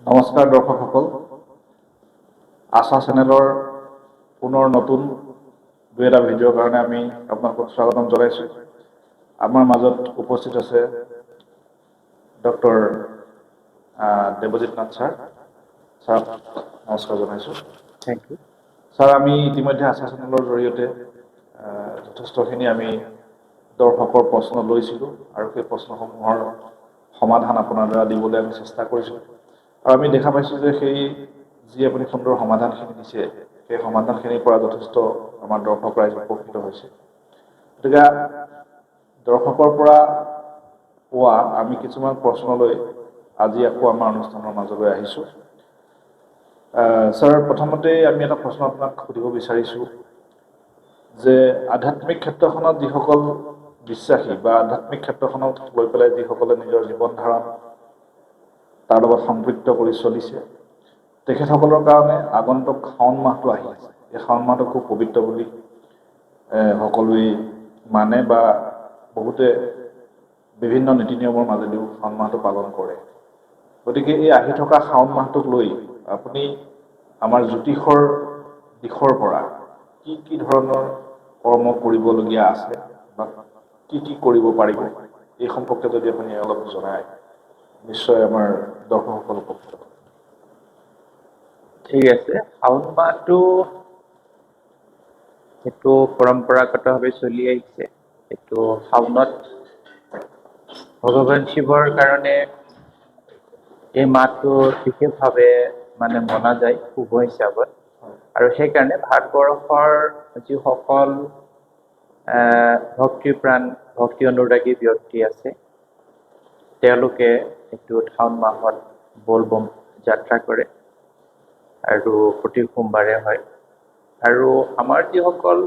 নমস্কাৰ দৰ্শকসকল, আশা চেনেলৰ পুনৰ নতুন এটা ভিডিঅ'ৰ কাৰণে আমি আপোনালোকক স্বাগতম জনাইছোঁ। আমাৰ মাজত উপস্থিত আছে doctor Debajit Nath sir. Sir নমস্কাৰ জনাইছোঁ। Thank U. ছাৰ, আমি ইতিমধ্যে আশা চেনেলৰ জৰিয়তে যথেষ্টখিনি আমি দৰ্শকৰ প্ৰশ্ন লৈছিলোঁ আৰু সেই প্ৰশ্নসমূহৰ সমাধান আপোনাৰ দ্বাৰা দিবলৈ আমি চেষ্টা কৰিছোঁ। আৰু আমি দেখা পাইছোঁ যে সেই যি আপুনি সুন্দৰ সমাধানখিনি দিছে, সেই সমাধানখিনিৰ পৰা যথেষ্ট আমাৰ দৰ্শক ৰাইজ উপকৃত হৈছে। গতিকে দৰ্শকৰ পৰা পোৱা আমি কিছুমান প্ৰশ্ন লৈ আজি আকৌ আমাৰ অনুষ্ঠানৰ মাজলৈ আহিছোঁ। ছাৰ, প্ৰথমতে আমি এটা প্ৰশ্ন আপোনাক সুধিব বিচাৰিছোঁ যে আধ্যাত্মিক ক্ষেত্ৰখনত যিসকল বিশ্বাসী বা আধ্যাত্মিক ক্ষেত্ৰখনক লৈ পেলাই যিসকলে নিজৰ জীৱন ধাৰণ তাৰ লগত সম্পৃক্ত কৰি চলিছে, তেখেতসকলৰ কাৰণে আগন্তুক শাওণ মাহটো আহি আছে। এই শাওণ মাহটো খুব পবিত্ৰ বুলি সকলোৱে মানে বা বহুতে বিভিন্ন নীতি নিয়মৰ মাজেদিও শাওণ মাহটো পালন কৰে। গতিকে এই আহি থকা শাওণ মাহটোক লৈ আপুনি আমাৰ জ্যোতিষৰ দিশৰ পৰা কি কি ধৰণৰ কৰ্ম কৰিবলগীয়া আছে বা কি কি কৰিব পাৰিব, এই সম্পৰ্কে যদি আপুনি অলপ জনায়, নিশ্চয় আমাৰ দৰ্শকসকল উপকৃত হ'ব। ঠিক আছে। শাওণ মাহটো সেইটো পৰম্পৰাগতভাৱে চলি আহিছে। এইটো শাওণত ভগৱান শিৱৰ কাৰণে এই মাহটো বিশেষভাৱে মনা যায় শুভ হিচাপত। আৰু সেইকাৰণে ভাৰতবৰ্ষৰ যিসকল ভক্তি অনুৰাগী ব্যক্তি আছে, তেওঁলোকে এইটো শাওণ মাহত বলবম যাত্ৰা কৰে আৰু প্ৰতি সোমবাৰে হয়। আৰু আমাৰ যিসকল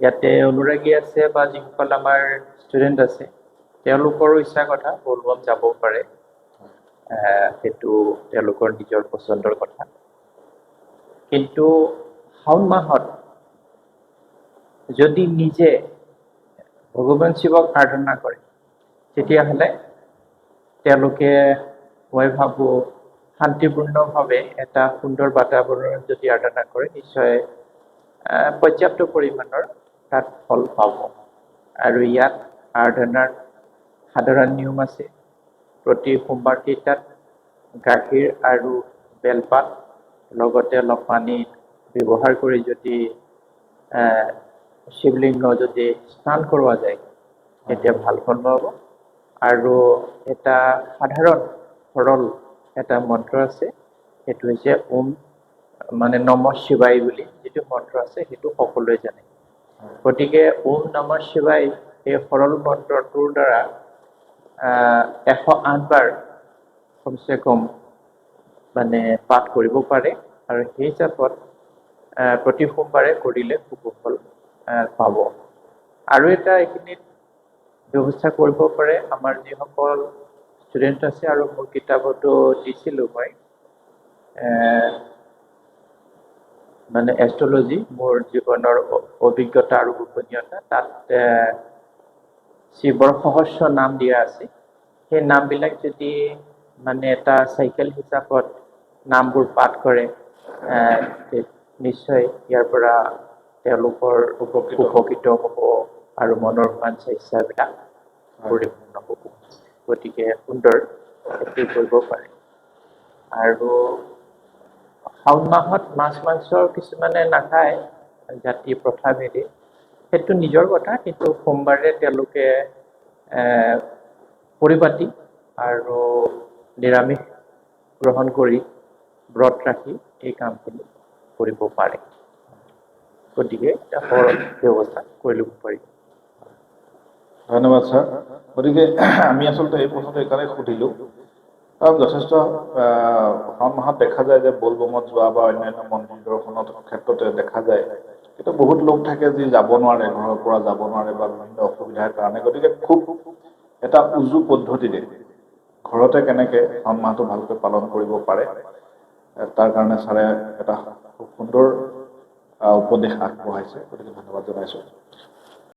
ইয়াতে অনুৰাগী আছে বা যিসকল আমাৰ ষ্টুডেণ্ট আছে, তেওঁলোকৰো ইচ্ছা কথা বলবম যাব পাৰে। সেইটো তেওঁলোকৰ নিজৰ পচন্দৰ কথা। কিন্তু শাওণ মাহত যদি নিজে ভগৱান শিৱক আৰাধনা কৰে, তেতিয়াহ'লে তেওঁলোকে, মই ভাবোঁ, শান্তিপূৰ্ণভাৱে এটা সুন্দৰ বাতাবৰণত যদি আৰাধনা কৰে, নিশ্চয় পৰ্যাপ্ত পৰিমাণৰ তাত ফল পাব। আৰু ইয়াত আৰাধনাৰ সাধাৰণ নিয়ম আছে। প্ৰতি সোমবাৰ কেইটাত গাখীৰ আৰু বেলপাত লগতে অলপ পানী ব্যৱহাৰ কৰি যদি শিৱলিংগ যদি স্নান কৰোৱা যায়, তেতিয়া ভাল ফল পাব। আৰু এটা সাধাৰণ সৰল এটা মন্ত্ৰ আছে, সেইটো হৈছে নমঃ শিৱায় বুলি যিটো মন্ত্ৰ আছে, সেইটো সকলোৱে জানে। গতিকে নমঃ শিৱায় এই সৰল মন্ত্ৰটোৰ দ্বাৰা 108 বাৰ কমচে কম পাঠ কৰিব পাৰে। আৰু সেই হিচাপত প্ৰতি সোমবাৰে কৰিলে শুভ ফল পাব। আৰু এটা এইখিনিত ব্যৱস্থা কৰিব পাৰে, আমাৰ যিসকল ষ্টুডেণ্ট আছে, আৰু মোৰ কিতাপতো দিছিলোঁ মই এষ্ট্ৰলজি, মোৰ জীৱনৰ অভিজ্ঞতা আৰু গোপনীয়তা, তাত শিৱৰ সহস্ৰ নাম দিয়া আছে। সেই নামবিলাক যদি এটা চাইকেল হিচাপত নামবোৰ পাঠ কৰে, নিশ্চয় ইয়াৰ পৰা তেওঁলোকৰ উপকৃত হ'ব আৰু মনৰ বাঞ্ছা ইচ্ছাবিলাক পৰিপূৰ্ণ হ'ব। গতিকে সুন্দৰ খেতি কৰিব পাৰে। আৰু শাওণ মাহত মাছ মাংস কিছুমানে নাখায়, জাতি প্ৰথা ভেদে, সেইটো নিজৰ কথা। কিন্তু সোমবাৰে তেওঁলোকে পৰিপাটি আৰু নিৰামিষ গ্ৰহণ কৰি ব্ৰত ৰাখি এই কামখিনি কৰিব পাৰে। গতিকে এটা সৰল ব্যৱস্থা কৰি ল'ব পাৰি। ধন্যবাদ ছাৰ। গতিকে আমি আচলতে এই প্ৰশ্নটো এইকাৰণে সুধিলোঁ, কাৰণ যথেষ্ট শাওণ মাহত দেখা যায় যে বলবমত যোৱা বা অন্যান্য মন্দিৰ দৰ্শনৰ ক্ষেত্ৰতে দেখা যায়, কিন্তু বহুত লোক থাকে যি যাব নোৱাৰে, ঘৰৰ পৰা যাব নোৱাৰে বা বিভিন্ন অসুবিধাৰ কাৰণে। গতিকে খুব এটা উজু পদ্ধতিৰে ঘৰতে কেনেকৈ শাওণ মাহটো ভালকৈ পালন কৰিব পাৰে, তাৰ কাৰণে ছাৰে এটা খুব সুন্দৰ উপদেশ আগবঢ়াইছে। গতিকে ধন্যবাদ জনাইছোঁ।